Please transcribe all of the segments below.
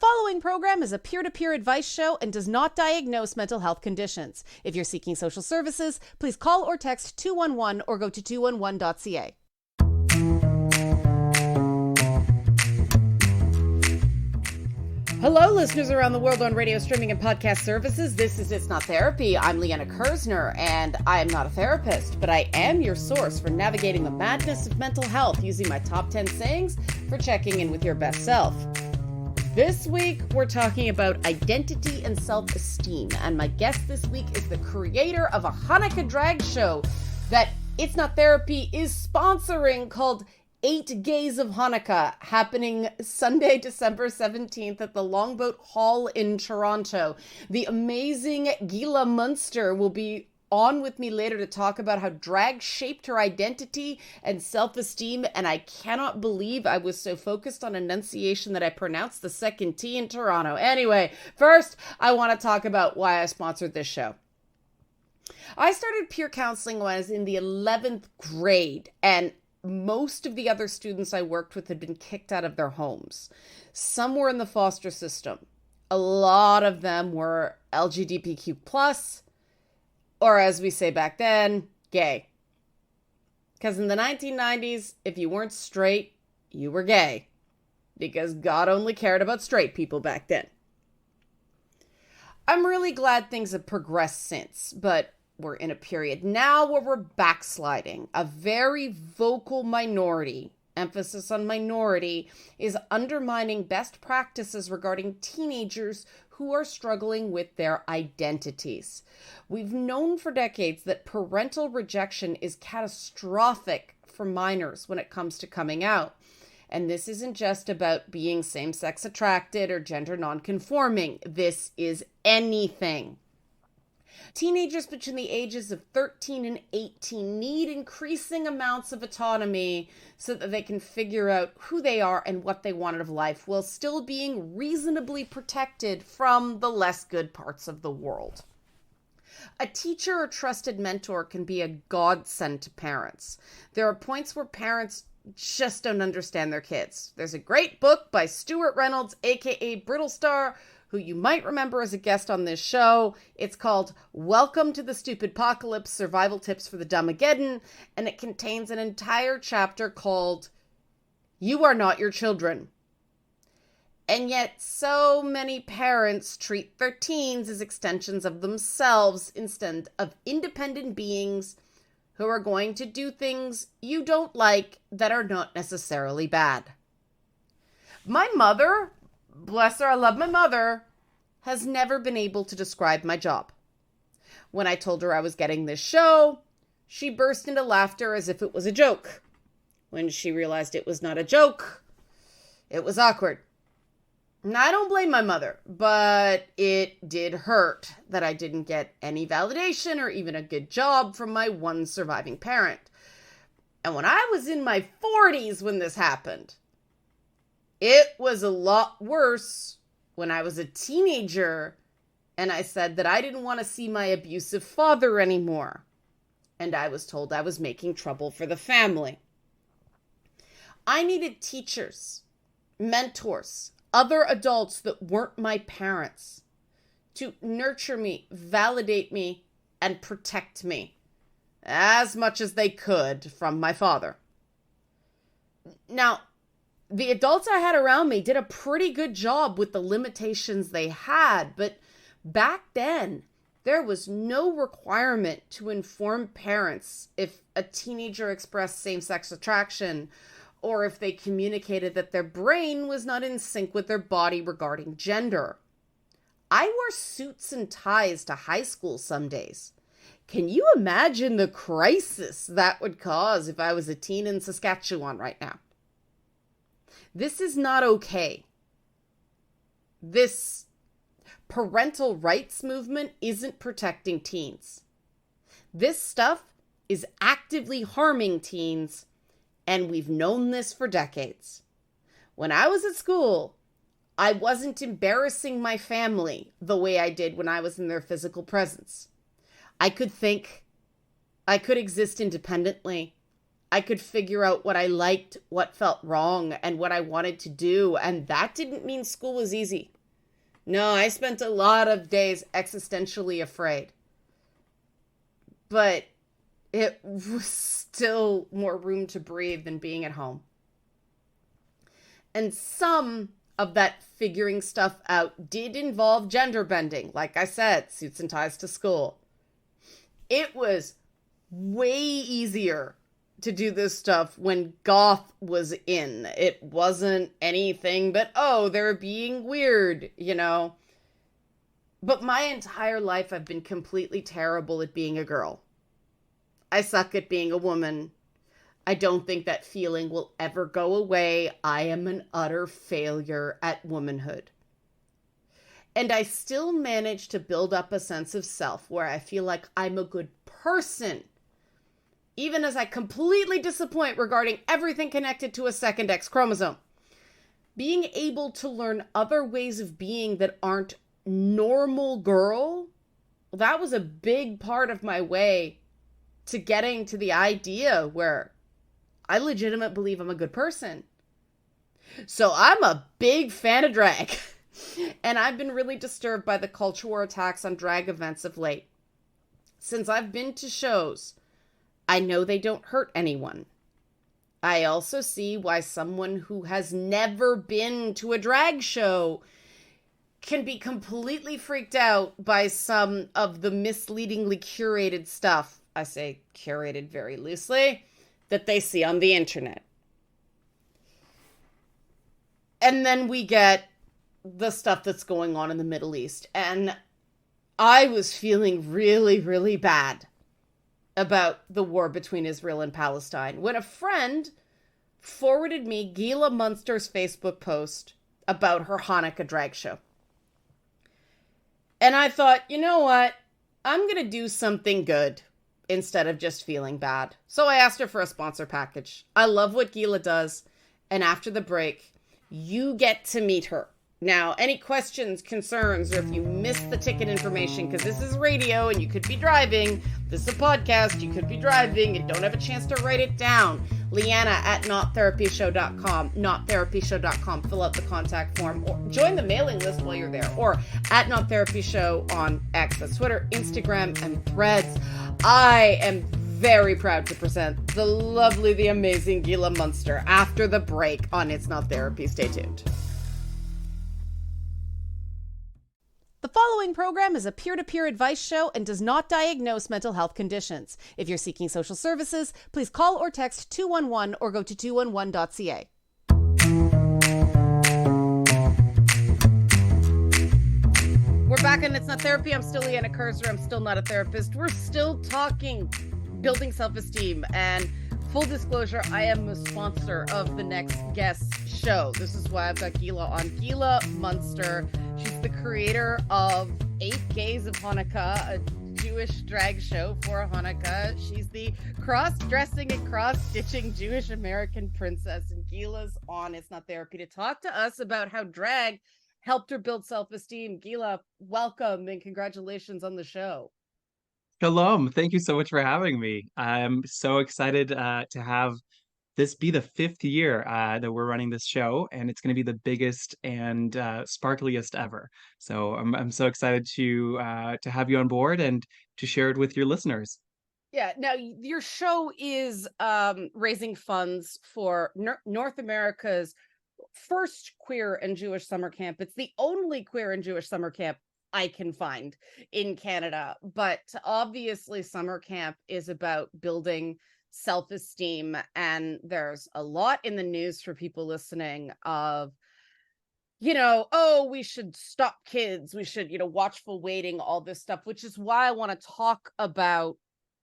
following program is a peer-to-peer advice show and does not diagnose mental health conditions. If you're seeking social services, please call or text 211 or go to 211.ca. Hello, listeners around the world on radio, streaming, and podcast services. This is It's Not Therapy. I'm Liana and I am not a therapist, but I am your source for navigating the madness of mental health using my top 10 sayings for checking in with your best self. This week, we're talking about identity and self-esteem, and my guest this week is the creator of a Hanukkah drag show that It's Not Therapy is sponsoring called 8 Gays of Hanukkah, happening Sunday, December 17th at the Longboat Hall in Toronto. The amazing Gila Münster will be on with me later to talk about how drag shaped her identity and self-esteem, and I cannot believe I was so focused on enunciation that I pronounced the second T in Toronto. Anyway, first, I want to talk about why I sponsored this show. I started peer counseling when I was in the 11th grade, and most of the other students I worked with had been kicked out of their homes. Some were in the foster system. A lot of them were LGBTQ+, or as we say back then, gay. Because in the 1990s, if you weren't straight, you were gay. Because God only cared about straight people back then. I'm really glad things have progressed since, but we're in a period now where we're backsliding. A very vocal minority, emphasis on minority, is undermining best practices regarding teenagers who are struggling with their identities. We've known for decades that parental rejection is catastrophic for minors when it comes to coming out. And this isn't just about being same-sex attracted or gender non-conforming. This is anything. Teenagers between the ages of 13 and 18 need increasing amounts of autonomy so that they can figure out who they are and what they want out of life while still being reasonably protected from the less good parts of the world. A teacher or trusted mentor can be a godsend to parents. There are points where parents just don't understand their kids. There's a great book by Stuart Reynolds, aka Brittlestar, who you might remember as a guest on this show. It's called Welcome to the Stupidpocalypse, Survival Tips for the Dumageddon, and it contains an entire chapter called You Are Not Your Children. And yet so many parents treat their teens as extensions of themselves instead of independent beings who are going to do things you don't like that are not necessarily bad. My mother, bless her, I love my mother, has never been able to describe my job. When I told her I was getting this show, she burst into laughter as if it was a joke. When she realized it was not a joke, it was awkward. And I don't blame my mother, but it did hurt that I didn't get any validation or even a good job from my one surviving parent. And when I was in my 40s when this happened, it was a lot worse when I was a teenager and I said that I didn't want to see my abusive father anymore. And I was told I was making trouble for the family. I needed teachers, mentors, other adults that weren't my parents to nurture me, validate me, and protect me as much as they could from my father. Now, the adults I had around me did a pretty good job with the limitations they had, but back then, there was no requirement to inform parents if a teenager expressed same-sex attraction or if they communicated that their brain was not in sync with their body regarding gender. I wore suits and ties to high school some days. Can you imagine the crisis that would cause if I was a teen in Saskatchewan right now? This is not okay. This parental rights movement isn't protecting teens. This stuff is actively harming teens, and we've known this for decades. When I was at school, I wasn't embarrassing my family the way I did when I was in their physical presence. I could think. I could exist independently. I could figure out what I liked, what felt wrong, and what I wanted to do. And that didn't mean school was easy. No, I spent a lot of days existentially afraid. But it was still more room to breathe than being at home. And some of that figuring stuff out did involve gender bending. Like I said, suits and ties to school. It was way easier to do this stuff when goth was in. It wasn't anything but, oh, they're being weird, you know. But my entire life I've been completely terrible at being a girl. I suck at being a woman. I don't think that feeling will ever go away. I am an utter failure at womanhood. And I still manage to build up a sense of self where I feel like I'm a good person, even as I completely disappoint regarding everything connected to a second X chromosome. Being able to learn other ways of being that aren't normal girl, well, that was a big part of my way to getting to the idea where I legitimately believe I'm a good person. So I'm a big fan of drag. And I've been really disturbed by the culture war attacks on drag events of late. Since I've been to shows, I know they don't hurt anyone. I also see why someone who has never been to a drag show can be completely freaked out by some of the misleadingly curated stuff, I say curated very loosely, that they see on the internet. And then we get the stuff that's going on in the Middle East. And I was feeling really, really bad about the war between Israel and Palestine when a friend forwarded me Gila Münster's Facebook post about her Hanukkah drag show. And I thought, you know what? I'm going to do something good instead of just feeling bad. So I asked her for a sponsor package. I love what Gila does. And after the break, you get to meet her. Now, any questions, concerns, or if you missed the ticket information, because this is radio and you could be driving, this is a podcast, you could be driving and don't have a chance to write it down. Liana at nottherapyshow.com, nottherapyshow.com, fill out the contact form, or join the mailing list while you're there, or at nottherapyshow on X, that's Twitter, Instagram, and Threads. I am very proud to present the lovely, the amazing Gila Münster after the break on It's Not Therapy. Stay tuned. The following program is a peer-to-peer advice show and does not diagnose mental health conditions. If you're seeking social services, please call or text 211 or go to 211.ca. We're back and It's Not Therapy. I'm still Liana Kursor. I'm still not a therapist. We're still talking building self-esteem, and full disclosure, I am the sponsor of the next guest show. This is why I've got Gila on. Gila Münster. She's the creator of 8 Gays of Hanukkah, a Jewish drag show for Hanukkah. She's the cross-dressing and cross-stitching Jewish American princess. And Gila's on It's Not Therapy to talk to us about how drag helped her build self-esteem. Gila, welcome and congratulations on the show. Shalom. Thank you so much for having me. I'm so excited to have this be the 5th year that we're running this show, and it's going to be the biggest and sparkliest ever. So I'm so excited to have you on board and to share it with your listeners. Yeah. Now, your show is raising funds for North America's first queer and Jewish summer camp. It's the only queer and Jewish summer camp I can find in Canada. But obviously, summer camp is about building self-esteem. And there's a lot in the news for people listening of, oh, we should stop kids. We should, watchful waiting, all this stuff, which is why I want to talk about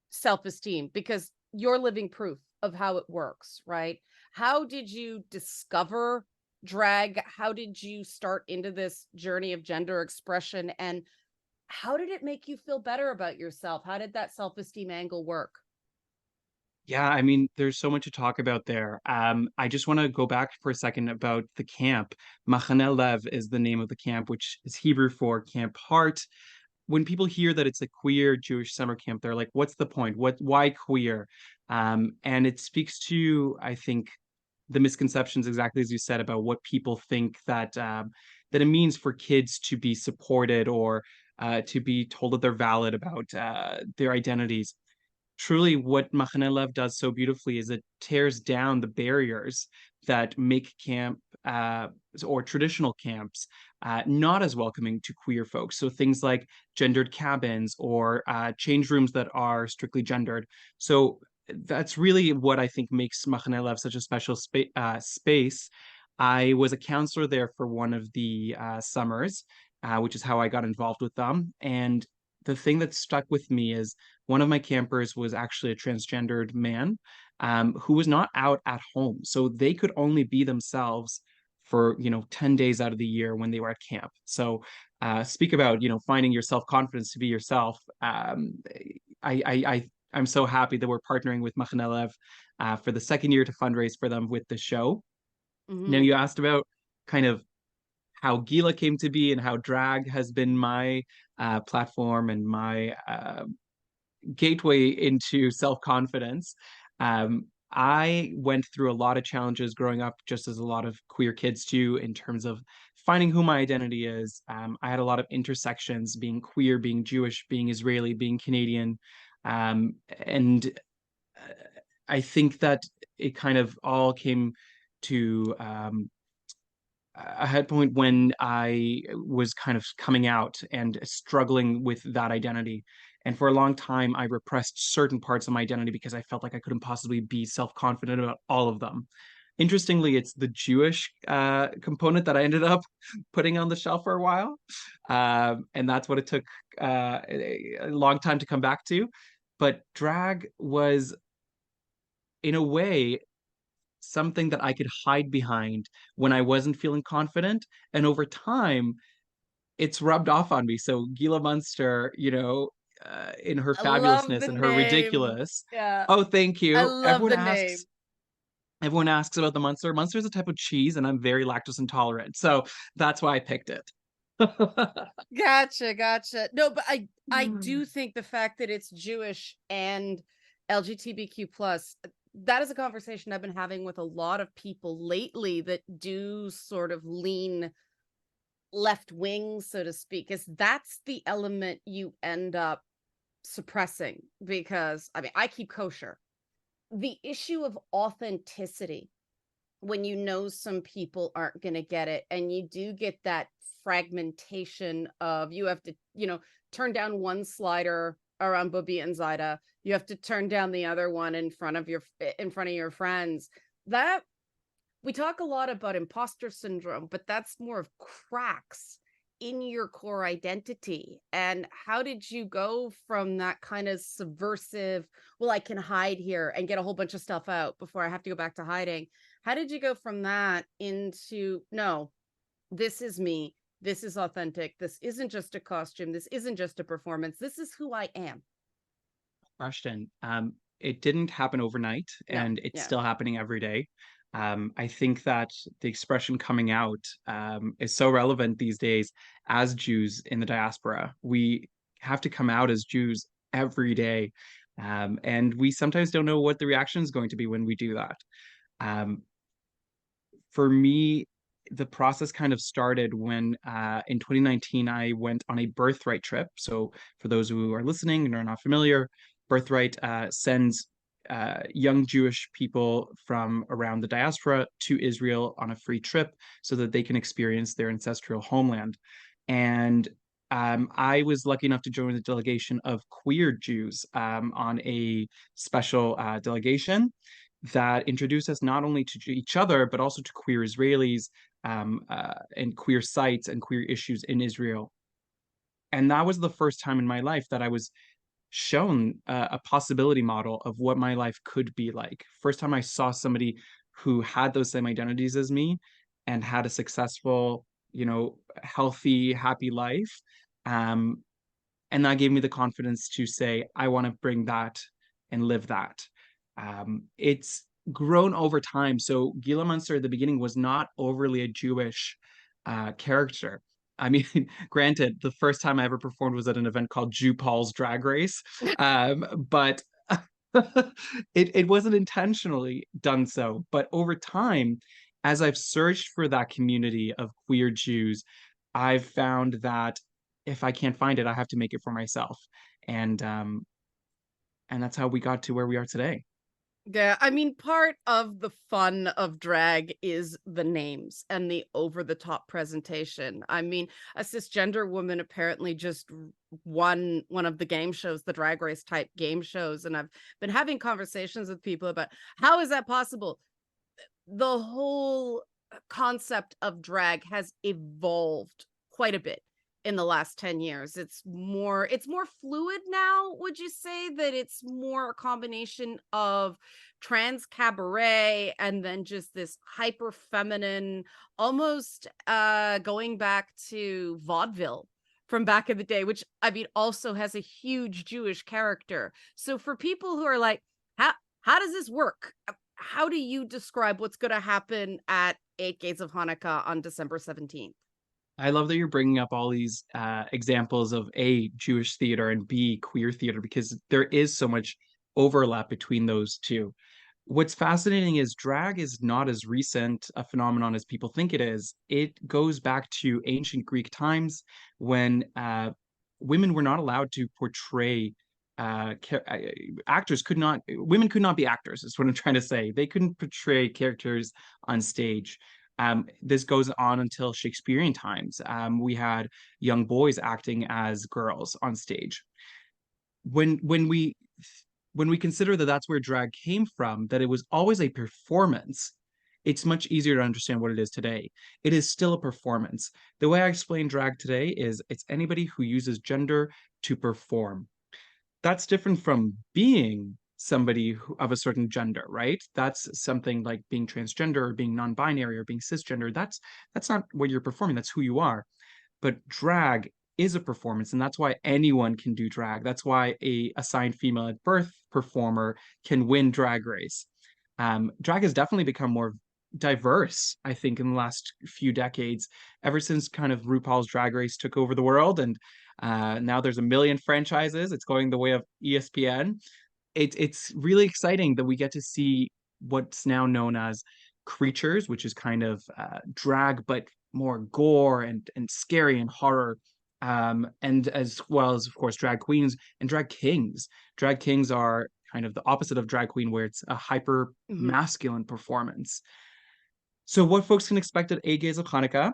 self-esteem, because you're living proof of how it works, right? How did you discover drag? How did you start into this journey of gender expression? And how did it make you feel better about yourself? How did that self-esteem angle work? Yeah, I mean, there's so much to talk about there. I just want to go back for a second about the camp. Machaneh Lev is the name of the camp, which is Hebrew for Camp Heart. When people hear that it's a queer Jewish summer camp, they're like, what's the point? Why queer? And it speaks to, I think, the misconceptions, exactly as you said, about what people think that that it means for kids to be supported, or to be told that they're valid about their identities. Truly, what Mahane does so beautifully is it tears down the barriers that make camp, uh, or traditional camps, not as welcoming to queer folks. So things like gendered cabins, or change rooms that are strictly gendered. So that's really what I think makes Mahane such a special space. I was a counselor there for one of the summers, which is how I got involved with them. And the thing that stuck with me is one of my campers was actually a transgendered man, who was not out at home. So they could only be themselves for, 10 days out of the year when they were at camp. So speak about, finding your self-confidence to be yourself. I'm so happy that we're partnering with Machanelev for the second year to fundraise for them with the show. Now, Mm-hmm. you asked about kind of how Gila came to be and how drag has been my platform and my gateway into self-confidence. I went through a lot of challenges growing up, just as a lot of queer kids do, in terms of finding who my identity is. I had a lot of intersections, being queer, being Jewish, being Israeli, being Canadian. And I think that it kind of all came to a head point when I was kind of coming out and struggling with that identity. And for a long time, I repressed certain parts of my identity because I felt like I couldn't possibly be self-confident about all of them. Interestingly, it's the Jewish component that I ended up putting on the shelf for a while. And that's what it took a long time to come back to. But drag was, in a way, something that I could hide behind when I wasn't feeling confident. And over time, it's rubbed off on me. So Gila Münster, in her I love fabulousness the and her name. ridiculous. Yeah, Oh, thank I you. love Everyone the asks. name. Everyone asks about the Munster. Munster is a type of cheese, and I'm very lactose intolerant, so that's why I picked it. Gotcha, gotcha. No, but I do think the fact that it's Jewish and LGBTQ plus, that is a conversation I've been having with a lot of people lately that do sort of lean left wing, so to speak, is that's the element you end up suppressing because I mean, I keep kosher. The issue of authenticity, when you know some people aren't going to get it, and you do get that fragmentation of you have to, turn down one slider around Bobby and Zaida, you have to turn down the other one in front of your friends. That we talk a lot about imposter syndrome, but that's more of cracks in your core identity. And how did you go from that kind of subversive, well, I can hide here and get a whole bunch of stuff out before I have to go back to hiding? How did you go from that into, no, this is me. This is authentic. This isn't just a costume. This isn't just a performance. This is who I am. Question. It didn't happen overnight, No. and it's Yeah. still happening every day. I think that the expression coming out is so relevant these days as Jews in the diaspora. We have to come out as Jews every day. And we sometimes don't know what the reaction is going to be when we do that. Um, for me, the process kind of started when in 2019 I went on a birthright trip. So, for those who are listening and are not familiar, birthright sends young Jewish people from around the diaspora to Israel on a free trip so that they can experience their ancestral homeland. And I was lucky enough to join the delegation of queer Jews on a special delegation that introduced us not only to each other, but also to queer Israelis, and queer sites and queer issues in Israel. And that was the first time in my life that I was shown a possibility model of what my life could be like. First time I saw somebody who had those same identities as me and had a successful, healthy, happy life. Um, and that gave me the confidence to say, I want to bring that and live that. It's grown over time. So Gila Munster at the beginning was not overly a Jewish character. I mean, granted, the first time I ever performed was at an event called Jew Paul's Drag Race. But It wasn't intentionally done so, but over time, as I've searched for that community of queer Jews, I've found that if I can't find it, I have to make it for myself. And and that's how we got to where we are today. Yeah, I mean, part of the fun of drag is the names and the over-the-top presentation. I mean, a cisgender woman apparently just won one of the game shows, the drag race type game shows, and I've been having conversations with people about how is that possible? The whole concept of drag has evolved quite a bit in the last 10 years. It's more fluid now. Would you say that it's more a combination of trans cabaret and then just this hyper feminine, almost going back to vaudeville from back in the day, which I mean also has a huge Jewish character. So for people who are like, how does this work? How do you describe what's going to happen at Eight Gates of Hanukkah on December 17th? I love that you're bringing up all these examples of A, Jewish theater and B, queer theater, because there is so much overlap between those two. What's fascinating is drag is not as recent a phenomenon as people think it is. It goes back to ancient Greek times when women were not allowed to portray actors could not women could not be actors is what I'm trying to say. They couldn't portray characters on stage. This goes on until Shakespearean times. We had young boys acting as girls on stage. When we consider that that's where drag came from, that it was always a performance, it's much easier to understand what it is today. It is still a performance. The way I explain drag today is it's anybody who uses gender to perform. That's different from being somebody of a certain gender, right? That's something like being transgender or being non-binary or being cisgender. That's not what you're performing. That's who you are. But drag is a performance, and that's why anyone can do drag. That's why a assigned female at birth performer can win Drag Race. Drag has definitely become more diverse, I think, in the last few decades, ever since kind of RuPaul's Drag Race took over the world, and now there's a million franchises. It's going the way of ESPN. It's really exciting that we get to see what's now known as creatures, which is kind of drag, but more gore and scary and horror. And as well as, of course, drag queens and drag kings. Drag kings are kind of the opposite of drag queen, where it's a hyper Mhm. masculine performance. So, what folks can expect at A Gays of Hanukkah,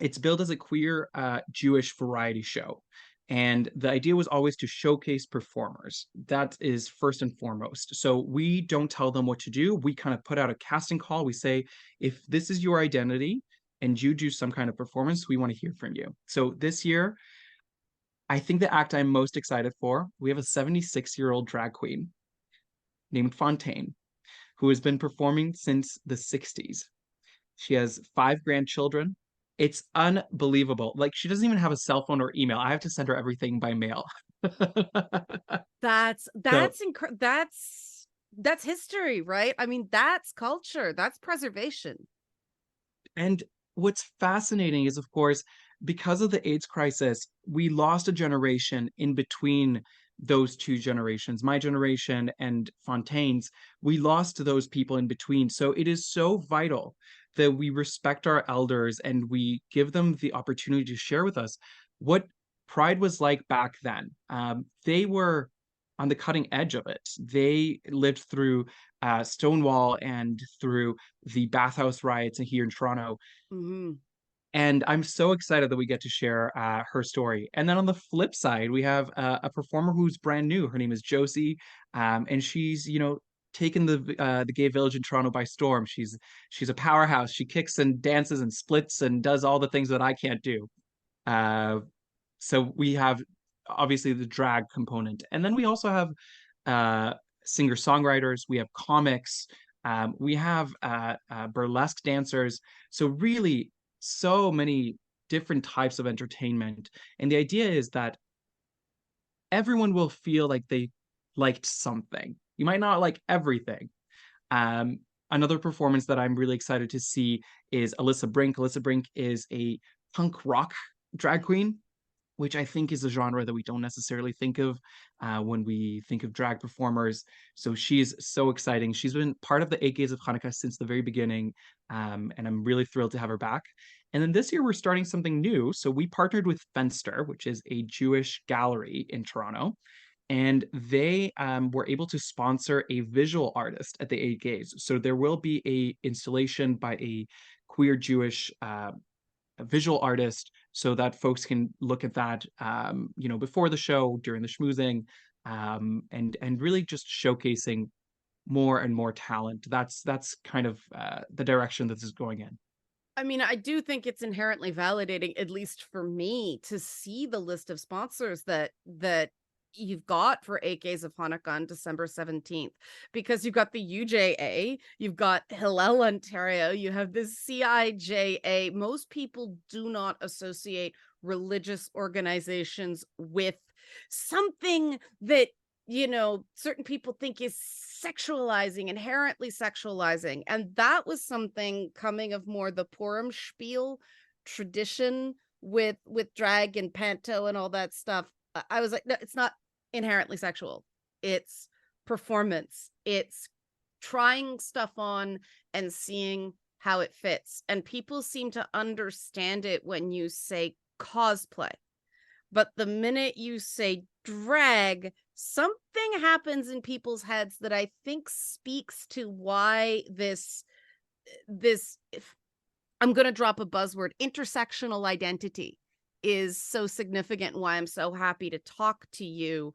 it's billed as a queer Jewish variety show. And the idea was always to showcase performers. That is first and foremost. So we don't tell them what to do. We kind of put out a casting call. We say, if this is your identity and you do some kind of performance, we want to hear from you. So this year, I think the act I'm most excited for, we have a 76-year-old drag queen named Fontaine, who has been performing since the 60s. She has 5 grandchildren. It's unbelievable. Like she doesn't even have a cell phone or email. I have to send her everything by mail. That's So, that's history, right? I mean, that's culture, that's preservation. and what's fascinating is, of course, because of the AIDS crisis, we lost a generation in between those two generations, my generation and Fontaine's. We lost those people in between. So it is so vital that we respect our elders and we give them the opportunity to share with us what Pride was like back then. They were on the cutting edge of it. They lived through Stonewall and through the bathhouse riots here in Toronto. Mhm. And I'm so excited that we get to share her story. And then on the flip side, we have a performer who's brand new. Her name is Josie, and she's taken the gay village in Toronto by storm. She's a powerhouse. She kicks and dances and splits and does all the things that I can't do. Uh, so we have obviously the drag component, and then we also have uh, singer songwriters. We have comics. We have burlesque dancers. So really, so many different types of entertainment. And the idea is that everyone will feel like they liked something. You might not like everything. Um, Another performance that I'm really excited to see is Alyssa Brink. Alyssa Brink is a punk rock drag queen which I think is a genre that we don't necessarily think of when we think of drag performers. So she's so exciting. She's been part of the 8 Gays of Hanukkah since the very beginning, and I'm really thrilled to have her back. And then this year we're starting something new. So we partnered with Fenster, which is a Jewish gallery in Toronto, and they were able to sponsor a visual artist at the 8 Gays. So there will be a installation by a queer Jewish a visual artist so that folks can look at that before the show, during the schmoozing, and really just showcasing more and more talent. That's kind of the direction this is going in. I mean, I do think it's inherently validating, at least for me, to see the list of sponsors that you've got for 8 Gays of Hanukkah on December 17th, because you've got the UJA, you've got Hillel Ontario, you have this CIJA. Most people do not associate religious organizations with something that, certain people think is sexualizing, inherently sexualizing. And that was something coming of more the Purim spiel tradition with drag and panto and all that stuff. I was like, no, it's not inherently sexual. It's performance. It's trying stuff on and seeing how it fits. And people seem to understand it when you say cosplay. But the minute you say drag, something happens in people's heads that I think speaks to why this I'm going to drop a buzzword, intersectional identity, is so significant, and why I'm so happy to talk to you.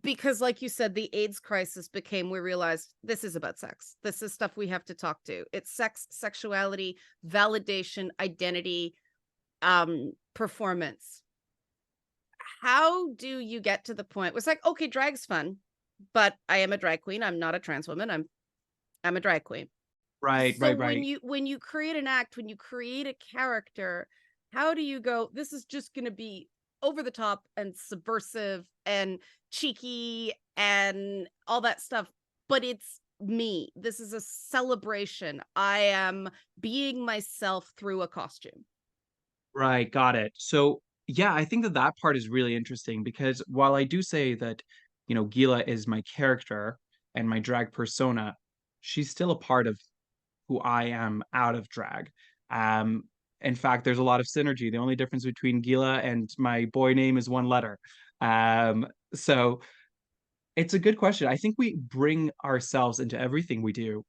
Because like you said, the AIDS crisis became, we realized this is about sex. This is stuff we have to talk to. It's sex, sexuality, validation, identity, performance. How do you get to the point where it's like, okay, drag's fun, but I am a drag queen. I'm not a trans woman. I'm a drag queen. Right, So right, when right. you create an act, when you create a character, how do you go, this is just going to be over the top and subversive and cheeky and all that stuff, but it's me. This is a celebration. I am being myself through a costume. Right, got it. So, yeah, I think that that part is really interesting because while I do say that, Gila is my character and my drag persona, she's still a part of who I am out of drag. Um, in fact, there's a lot of synergy. The only difference between Gila and my boy name is one letter. So it's a good question. I think we bring ourselves into everything we do.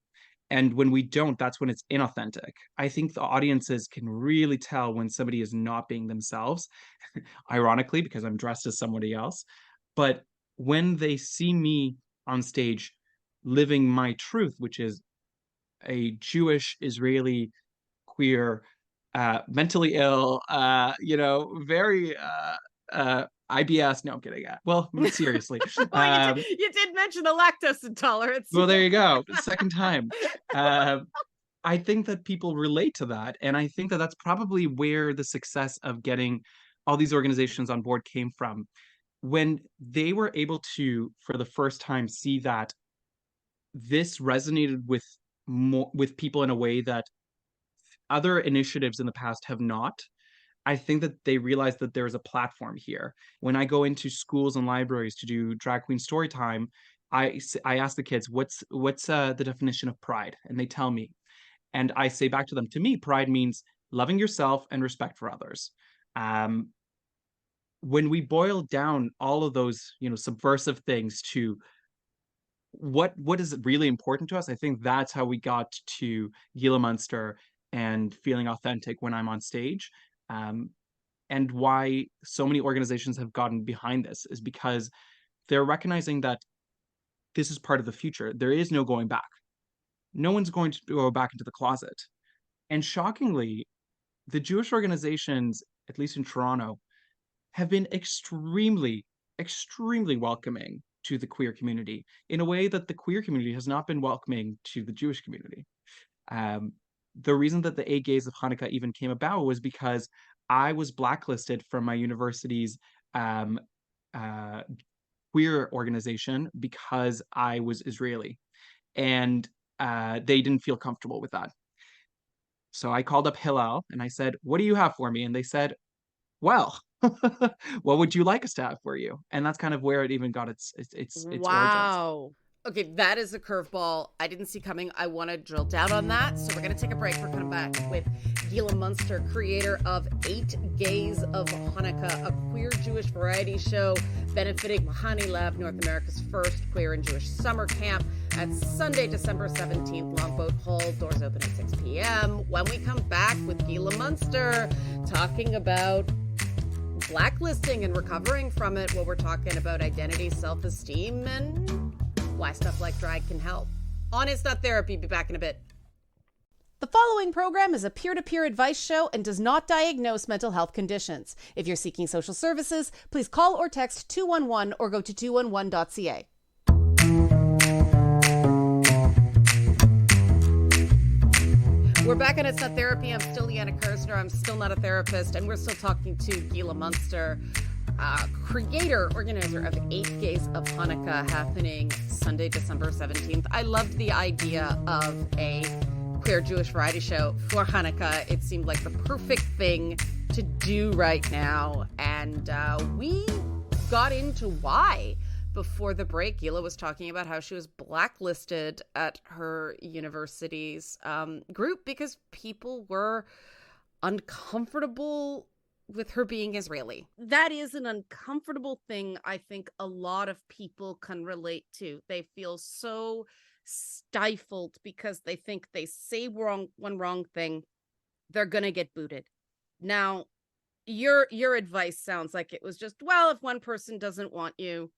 And when we don't, that's when it's inauthentic. I think the audiences can really tell when somebody is not being themselves, ironically, because I'm dressed as somebody else. But when they see me on stage living my truth, which is a Jewish Israeli queer, mentally ill, very IBS. No, I'm kidding. Well, seriously. Well, you did mention the lactose intolerance. Well, there you go. Second time. Uh, I think that people relate to that. And I think that that's probably where the success of getting all these organizations on board came from. When they were able to, for the first time, see that this resonated with people in a way that other initiatives in the past have not. I think that they realized that there is a platform here. When I go into schools and libraries to do drag queen story time, I ask the kids, what's the definition of pride? And they tell me. And I say back to them, to me, pride means loving yourself and respect for others. Um, when we boil down all of those, subversive things to what is really important to us, I think that's how we got to Gila Münster and feeling authentic when I'm on stage. Um, and why so many organizations have gotten behind this is because they're recognizing that this is part of the future. There is no going back. No one's going to go back into the closet. And shockingly, the Jewish organizations, at least in Toronto, have been extremely, extremely welcoming to the queer community in a way that the queer community has not been welcoming to the Jewish community. Um, the reason that the 8 Gays of Hanukkah even came about was because I was blacklisted from my university's um, uh, queer organization because I was Israeli, and they didn't feel comfortable with that. So I called up Hillel and I said, "What do you have for me?" And they said, "Well, What would you like us to have for you? And that's kind of where it even got its origins. Wow. Okay, that is a curveball I didn't see coming. I want to drill down on that. So we're going to take a break. We're coming back with Gila Münster, creator of 8 Gays of Hanukkah, a queer Jewish variety show benefiting Mahani Lab, North America's first queer and Jewish summer camp, at Sunday, December 17th, Longboat Hall. Doors open at 6 p.m. When we come back with Gila Münster, talking about blacklisting and recovering from it, while we're talking about identity, self-esteem, and why stuff like drag can help. On It's Not Therapy. Be back in a bit. The following program is a peer-to-peer advice show and does not diagnose mental health conditions. If you're seeking social services, please call or text 211 or go to 211.ca. We're back on It's Not Therapy. I'm still Liana. I'm still not a therapist, and we're still talking to Gila Münster, creator, organizer of 8 Gays of Hanukkah, happening Sunday, December 17th. I loved the idea of a queer Jewish variety show for Hanukkah. It seemed like the perfect thing to do right now, and we got into why. Before the break, Gila was talking about how she was blacklisted at her university's group because people were uncomfortable with her being Israeli. That is an uncomfortable thing I think a lot of people can relate to. They feel so stifled because they think they say one wrong thing, they're gonna get booted. Now, your advice sounds like it was just, well, if one person doesn't want you,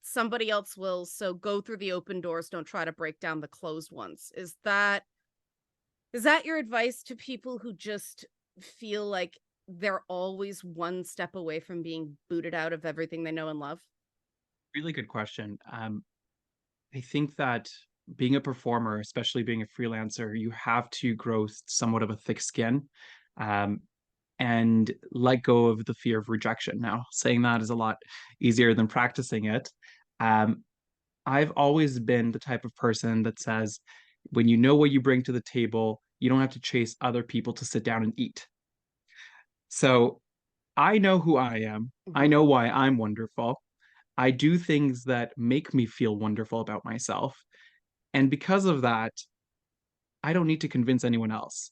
somebody else will, so go through the open doors, don't try to break down the closed ones. Is that your advice to people who just feel like they're always one step away from being booted out of everything they know and love? Really good question. I think that being a performer, especially being a freelancer, you have to grow somewhat of a thick skin. And let go of the fear of rejection. Now, saying that is a lot easier than practicing it. I've always been the type of person that says, when you know what you bring to the table, you don't have to chase other people to sit down and eat. So I know who I am. I know why I'm wonderful. I do things that make me feel wonderful about myself. And because of that, I don't need to convince anyone else.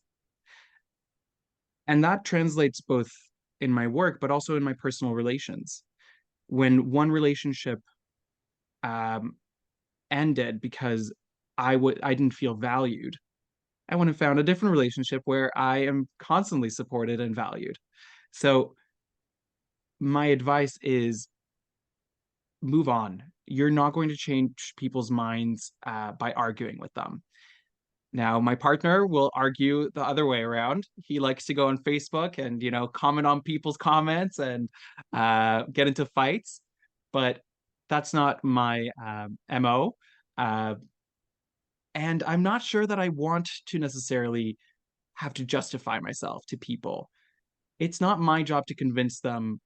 And that translates both in my work, but also in my personal relations. When one relationship um, ended because I didn't feel valued, I went and found a different relationship where I am constantly supported and valued. So my advice is move on. You're not going to change people's minds by arguing with them. Now, my partner will argue the other way around. He likes to go on Facebook and, comment on people's comments and get into fights. But that's not my MO. And I'm not sure that I want to necessarily have to justify myself to people. It's not my job to convince them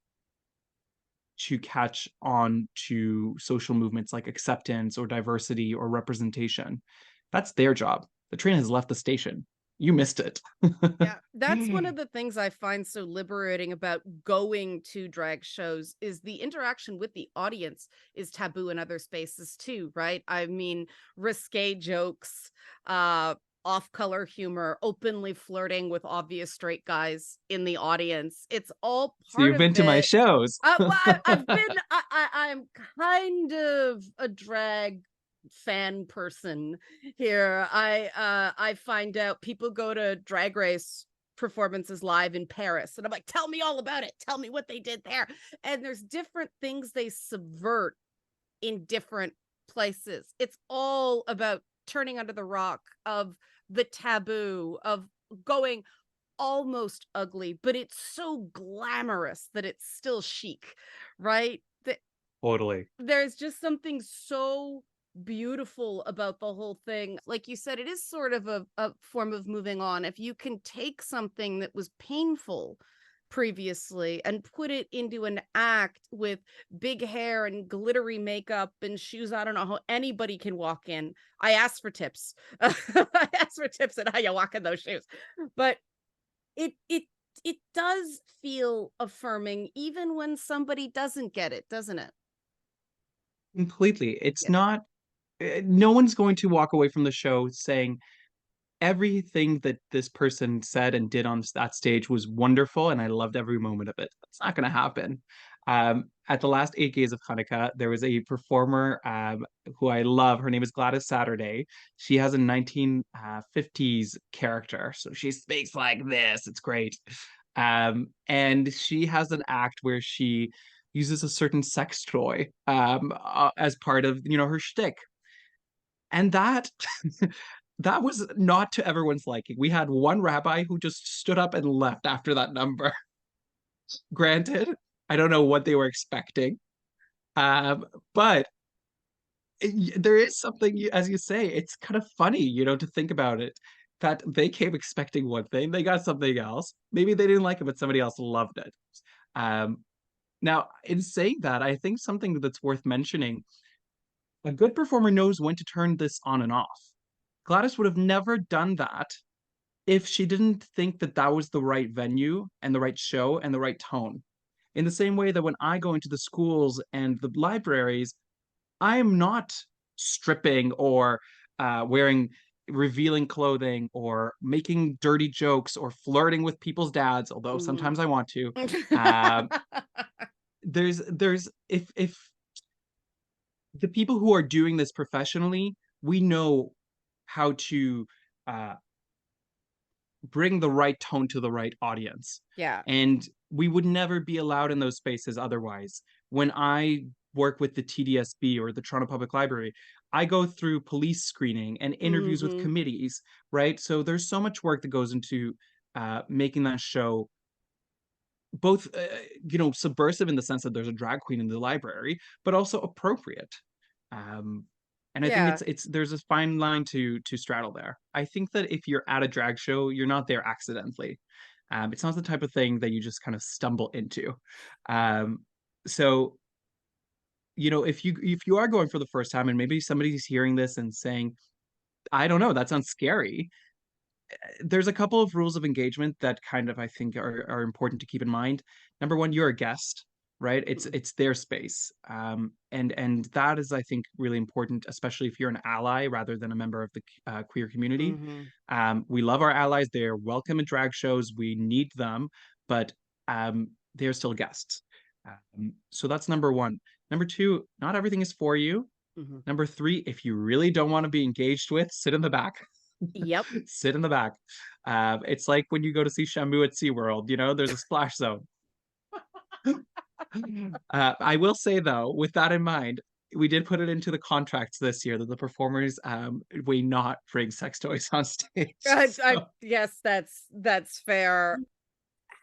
to catch on to social movements like acceptance or diversity or representation. That's their job. The train has left the station. You missed it. Yeah, that's one of the things I find so liberating about going to drag shows is the interaction with the audience is taboo in other spaces too, right? I mean, risque jokes, off-color humor, openly flirting with obvious straight guys in the audience. It's all So part you've been of to my it. shows. I'm kind of a drag fan person here. I find out people go to Drag Race performances live in Paris, and I'm like, tell me all about it. Tell me what they did there. And there's different things they subvert in different places. It's all about turning under the rock of the taboo of going almost ugly, but it's so glamorous that it's still chic, right? Totally. There's just something so beautiful about the whole thing. Like you said, it is sort of a form of moving on. If you can take something that was painful previously and put it into an act with big hair and glittery makeup and shoes, I don't know how anybody can walk in. I asked for tips. I asked for tips on how you walk in those shoes. But it it does feel affirming even when somebody doesn't get it, doesn't it? Completely. It's Yeah. not, no one's going to walk away from the show saying, everything that this person said and did on that stage was wonderful, and I loved every moment of it. That's not going to happen. At the last 8 days of Hanukkah, there was a performer who I love. Her name is Gladys Saturday. She has a 1950s character, so she speaks like this. It's great. And she has an act where she uses a certain sex toy as part of her shtick, and that that was not to everyone's liking. We had one rabbi who just stood up and left after that number. Granted, I don't know what they were expecting, um, but there is something, as you say, it's kind of funny, to think about it. That they came expecting one thing, they got something else. Maybe they didn't like it, but somebody else loved it. Um, Now, in saying that, I think something that's worth mentioning, a good performer knows when to turn this on and off. Gladys would have never done that if she didn't think that that was the right venue and the right show and the right tone. In the same way that when I go into the schools and the libraries, I am not stripping or wearing revealing clothing or making dirty jokes or flirting with people's dads, although Mhm. sometimes I want to. Um, there's if the people who are doing this professionally, we know how to uh, bring the right tone to the right audience. Yeah. And we would never be allowed in those spaces otherwise. When I work with the TDSB or the Toronto Public Library, I go through police screening and interviews with Mhm. committees, right? So there's so much work that goes into making that show both, subversive in the sense that there's a drag queen in the library, but also appropriate. Um, and I think Yeah. it's there's a fine line to straddle there. I think that if you're at a drag show, you're not there accidentally. It's not the type of thing that you just kind of stumble into. Um, so if you are going for the first time and maybe somebody's hearing this and saying, I don't know, that sounds scary, there's a couple of rules of engagement that kind of I think are important to keep in mind. Number one, you're a guest, right? It's Mhm. it's their space, and that is I think really important, especially if you're an ally rather than a member of the queer community. Mhm. We love our allies; they're welcome at drag shows. We need them, but they're still guests. So that's number one. Number two, not everything is for you. Mhm. Number three, if you really don't want to be engaged with, sit in the back. Yep. Sit in the back. It's like when you go to see Shamu at SeaWorld, there's a splash zone. I will say though, with that in mind, we did put it into the contracts this year that the performers we not bring sex toys on stage. I So yes, that's fair.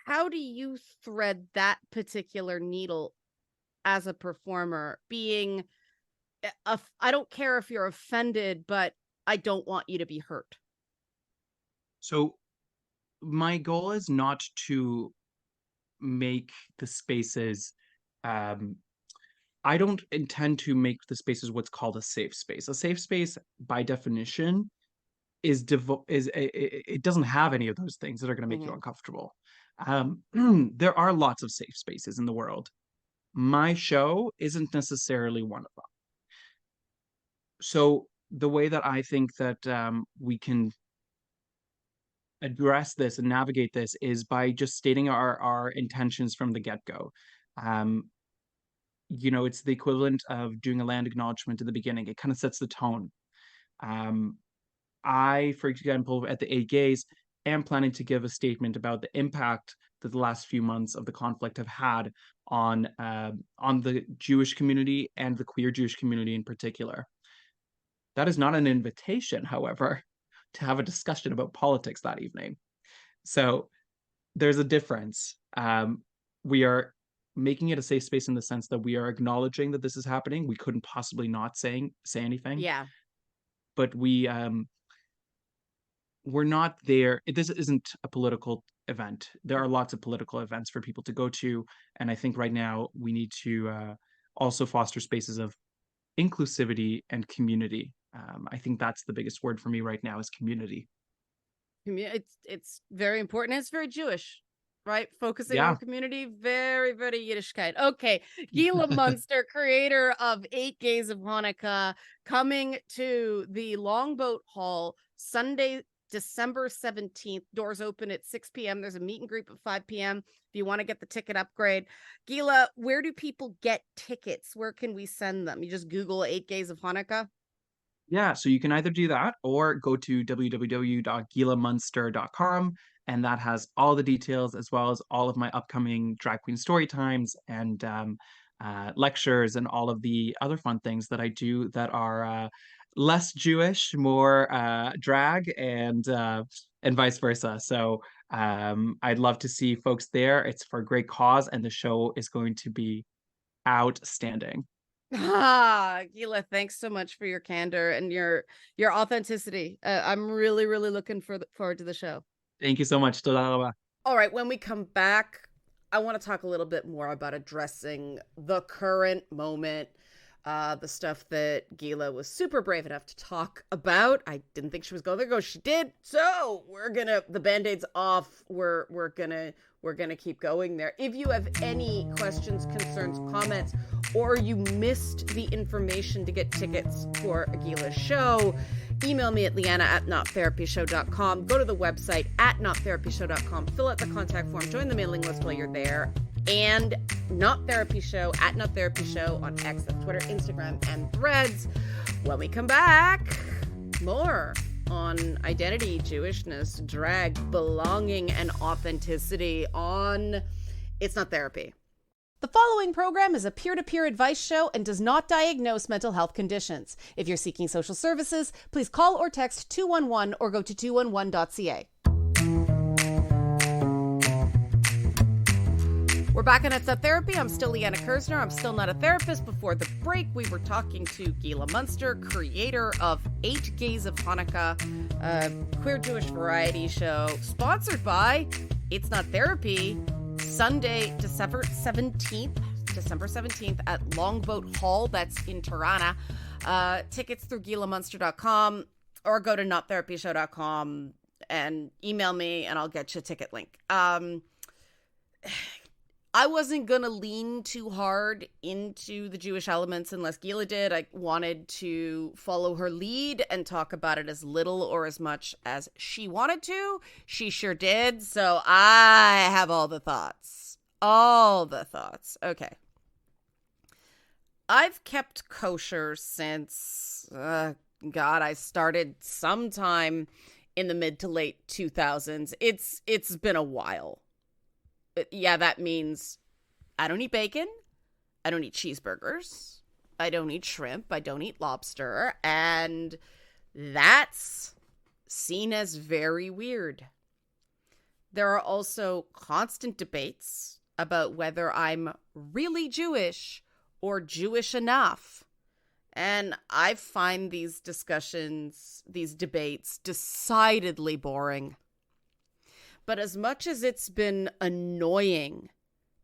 How do you thread that particular needle as a performer being I don't care if you're offended, but I don't want you to be hurt. so my goal is not to make the spaces um I don't intend to make the spaces what's called a safe space. A safe space by definition it doesn't have any of those things that are going to make you Mhm. uncomfortable. There are lots of safe spaces in the world. My show isn't necessarily one of them. So the way that I think that we can address this and navigate this is by just stating our intentions from the get-go. Um, it's the equivalent of doing a land acknowledgement at the beginning. It kind of sets the tone. Um, I, for example, at the 8 Gays, am planning to give a statement about the impact that the last few months of the conflict have had on the Jewish community and the queer Jewish community in particular. That is not an invitation, however, to have a discussion about politics that evening. So there's a difference. We are making it a safe space in the sense that we are acknowledging that this is happening. We couldn't possibly not say anything, Yeah. but we're not there. This isn't a political event. There are lots of political events for people to go to, and I think right now we need to also foster spaces of inclusivity and community. I think that's the biggest word for me right now is community. It's very important. It's very Jewish. right? Focusing on Yeah. community, very, very Yiddishkeit. Okay, Gila Münster, creator of 8 Days of Hanukkah, coming to the Longboat Hall Sunday, December 17th. Doors open at 6 p.m. There's a meet and greet at 5 p.m. if you want to get the ticket upgrade. Gila, where do people get tickets? Where can we send them? You just Google 8 Days of Hanukkah. Yeah, so you can either do that or go to www.gilamunster.com, and that has all the details as well as all of my upcoming drag queen story times and lectures and all of the other fun things that I do that are less Jewish, more drag, and vice versa. So I'd love to see folks there. It's for a great cause, and the show is going to be outstanding. Gila, thanks so much for your candor and your authenticity. I'm really, really looking forward to the show. Thank you so much. תודה רבה. All right, when we come back, I want to talk a little bit more about addressing the current moment, the stuff that Gila was super brave enough to talk about. I didn't think she was going there. Go, she did. So the Band-Aid's off. We're gonna keep going there. If you have any questions, concerns, comments, or you missed the information to get tickets for Agila's show, email me at Liana@nottherapyshow.com. Go to the website at nottherapyshow.com. Fill out the contact form. Join the mailing list while you're there. And Not Therapy Show at Not Therapy Show on X, Twitter, Instagram, and Threads. When we come back, more on identity, Jewishness, drag, belonging, and authenticity on It's Not Therapy. The following program is a peer-to-peer advice show and does not diagnose mental health conditions. If you're seeking social services, please call or text 211 or go to 211.ca. We're back on It's Not Therapy. I'm still Liana Kersner. I'm still not a therapist. Before the break, we were talking to Gila Münster, creator of 8 Days of Hanukkah, a queer Jewish variety show, sponsored by It's Not Therapy, Sunday, December 17th at Longboat Hall. That's in Tirana. Tickets through gilamünster.com or go to nottherapyshow.com and email me and I'll get you a ticket link. I wasn't going to lean too hard into the Jewish elements unless Gila did. I wanted to follow her lead and talk about it as little or as much as she wanted to. She sure did. So I have all the thoughts. All the thoughts. Okay. I've kept kosher since, I started sometime in the mid to late 2000s. It's been a while. Yeah, that means I don't eat bacon, I don't eat cheeseburgers, I don't eat shrimp, I don't eat lobster, and that's seen as very weird. There are also constant debates about whether I'm really Jewish or Jewish enough. And I find these discussions, these debates, decidedly boring. But as much as it's been annoying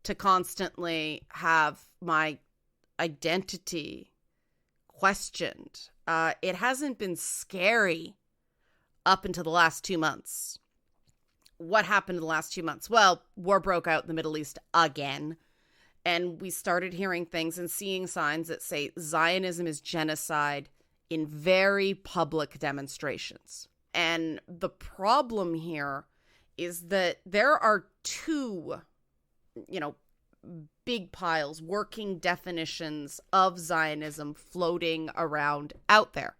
to constantly have my identity questioned, it hasn't been scary up until the last 2 months. What happened in the last 2 months? Well, war broke out in the Middle East again. And we started hearing things and seeing signs that say Zionism is genocide in very public demonstrations. And the problem here is that there are two, big piles, working definitions of Zionism floating around out there.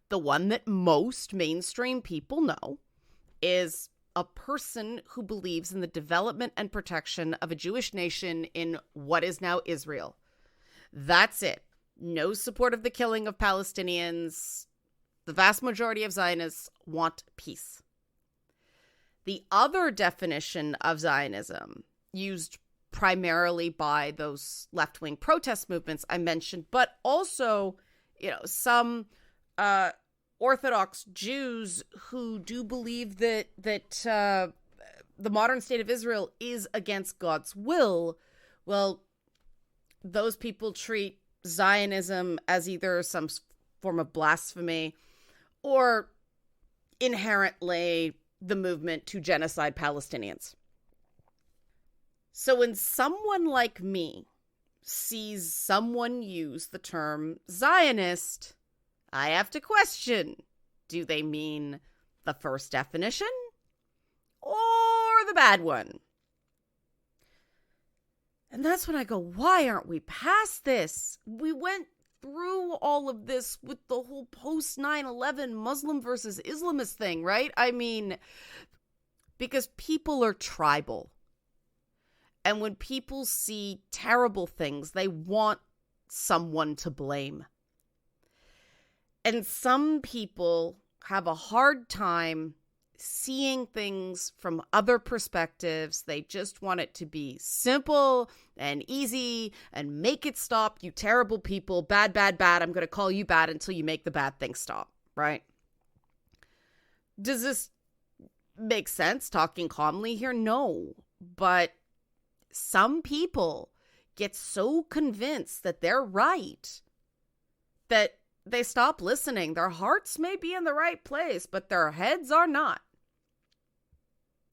The one that most mainstream people know is a person who believes in the development and protection of a Jewish nation in what is now Israel. That's it. No support of the killing of Palestinians. The vast majority of Zionists want peace. The other definition of Zionism, used primarily by those left-wing protest movements I mentioned, but also, some Orthodox Jews who do believe that the modern state of Israel is against God's will. Well, those people treat Zionism as either some form of blasphemy or inherently the movement to genocide Palestinians. So when someone like me sees someone use the term Zionist, I have to question, do they mean the first definition or the bad one? And that's when I go, why aren't we past this? We went through all of this with the whole post 9/11 Muslim versus Islamist thing, right? I mean, because people are tribal. And when people see terrible things, they want someone to blame. And some people have a hard time seeing things from other perspectives. They just want it to be simple and easy and make it stop. You terrible people, bad, bad, bad. I'm going to call you bad until you make the bad thing stop, right? Does this make sense talking calmly here? No, but some people get so convinced that they're right that they stop listening. Their hearts may be in the right place, but their heads are not.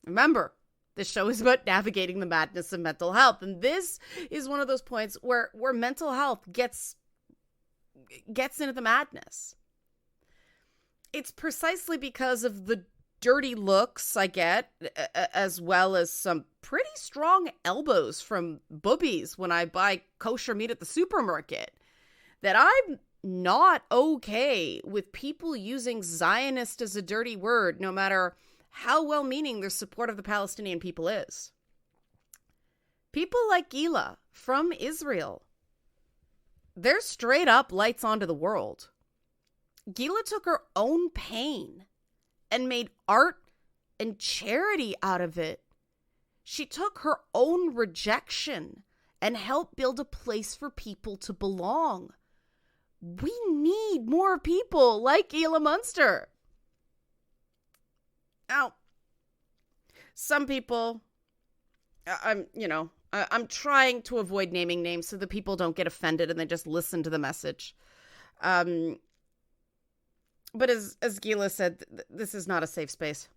Remember, this show is about navigating the madness of mental health. And this is one of those points where mental health gets into the madness. It's precisely because of the dirty looks I get, as well as some pretty strong elbows from boobies when I buy kosher meat at the supermarket, that I'm not okay with people using Zionist as a dirty word, no matter how well-meaning their support of the Palestinian people is. People like Gila from Israel, they're straight up lights onto the world. Gila took her own pain and made art and charity out of it. She took her own rejection and helped build a place for people to belong. We need more people like Gila Münster. Now, some people, I'm trying to avoid naming names so that people don't get offended and they just listen to the message. But as Gila said, this is not a safe space.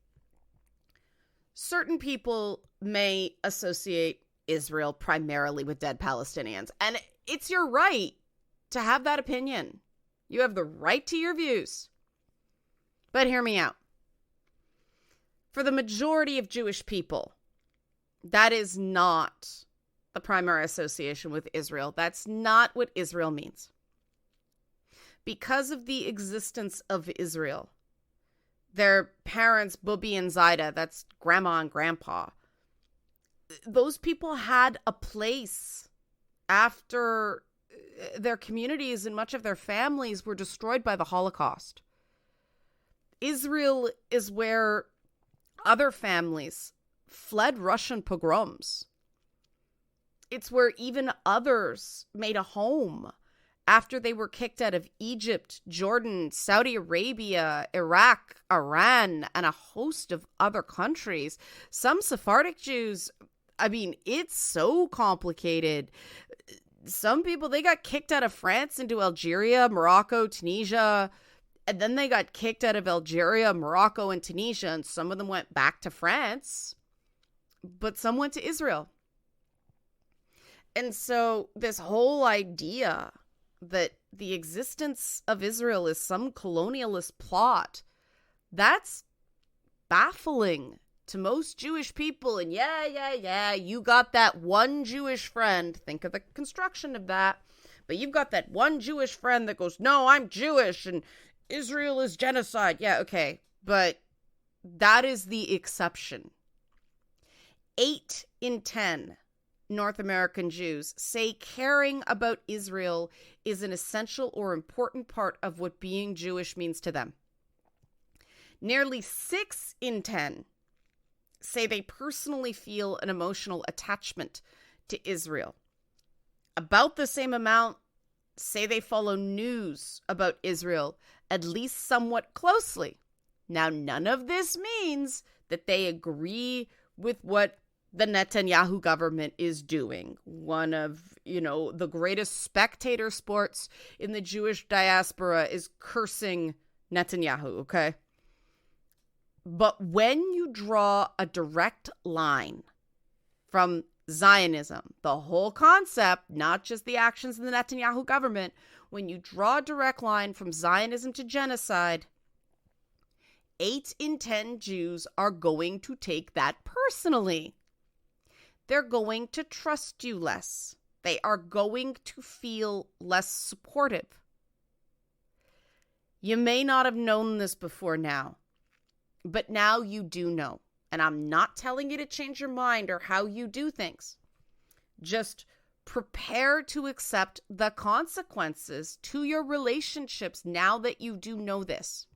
Certain people may associate Israel primarily with dead Palestinians, and it's your right to have that opinion. You have the right to your views. But hear me out. For the majority of Jewish people, that is not the primary association with Israel. That's not what Israel means. Because of the existence of Israel, their parents, Bubby and Zaida, that's grandma and grandpa, those people had a place after their communities and much of their families were destroyed by the Holocaust. Israel is where other families fled Russian pogroms. It's where even others made a home after they were kicked out of Egypt, Jordan, Saudi Arabia, Iraq, Iran, and a host of other countries. Some Sephardic Jews, I mean, it's so complicated. Some people, they got kicked out of France into Algeria, Morocco, Tunisia, and then they got kicked out of Algeria, Morocco, and Tunisia, and some of them went back to France, but some went to Israel. And so this whole idea that the existence of Israel is some colonialist plot, that's baffling to most Jewish people. And yeah, you got that one Jewish friend. Think of the construction of that. But you've got that one Jewish friend that goes, no, I'm Jewish and Israel is genocide. Yeah, okay. But that is the exception. 8 in 10 North American Jews say caring about Israel is an essential or important part of what being Jewish means to them. Nearly 6 in 10 say they personally feel an emotional attachment to Israel. About the same amount say they follow news about Israel at least somewhat closely. Now, none of this means that they agree with what the Netanyahu government is doing. One of, the greatest spectator sports in the Jewish diaspora is cursing Netanyahu, okay? But when you draw a direct line from Zionism, the whole concept, not just the actions of the Netanyahu government, when you draw a direct line from Zionism to genocide, 8 in 10 Jews are going to take that personally. They're going to trust you less. They are going to feel less supportive. You may not have known this before now, but now you do know. And I'm not telling you to change your mind or how you do things. Just prepare to accept the consequences to your relationships now that you do know this.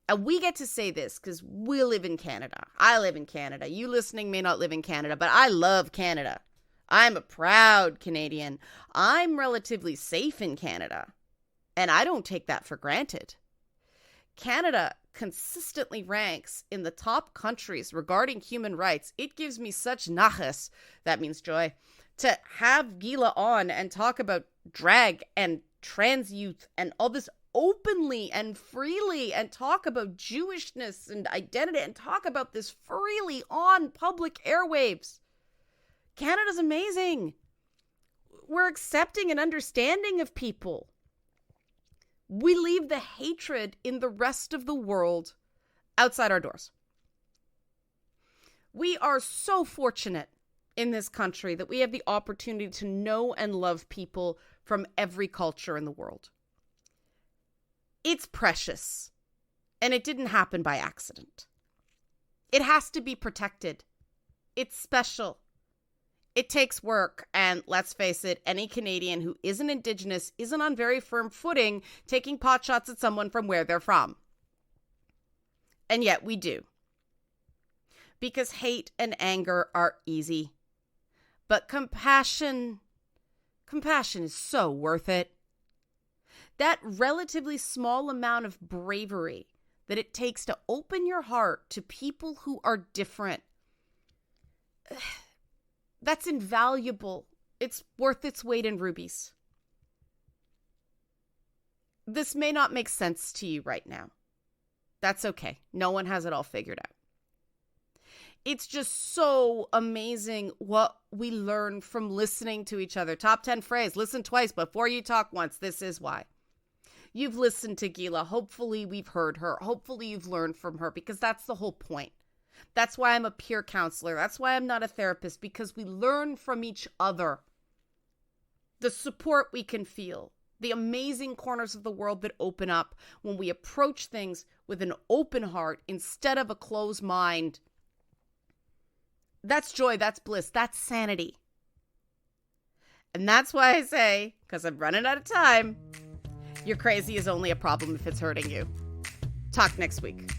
And we get to say this because we live in Canada. I live in Canada. You listening may not live in Canada, but I love Canada. I'm a proud Canadian. I'm relatively safe in Canada, and I don't take that for granted. Canada consistently ranks in the top countries regarding human rights. It gives me such nachas, that means joy, to have Gila on and talk about drag and trans youth and all this openly and freely, and talk about Jewishness and identity and talk about this freely on public airwaves. Canada's amazing. We're accepting and understanding of people. We leave the hatred in the rest of the world outside our doors. We are so fortunate in this country that we have the opportunity to know and love people from every culture in the world. It's precious, and it didn't happen by accident. It has to be protected. It's special. It takes work, and let's face it, any Canadian who isn't Indigenous isn't on very firm footing taking potshots at someone from where they're from. And yet we do. Because hate and anger are easy. But compassion is so worth it. That relatively small amount of bravery that it takes to open your heart to people who are different, that's invaluable. It's worth its weight in rubies. This may not make sense to you right now. That's okay. No one has it all figured out. It's just so amazing what we learn from listening to each other. Top 10 phrase, listen twice before you talk once. This is why. You've listened to Gila. Hopefully we've heard her. Hopefully you've learned from her, because that's the whole point. That's why I'm a peer counselor. That's why I'm not a therapist, because we learn from each other. The support we can feel, the amazing corners of the world that open up when we approach things with an open heart instead of a closed mind. That's joy, that's bliss, that's sanity. And that's why I say, because I'm running out of time, your crazy is only a problem if it's hurting you. Talk next week.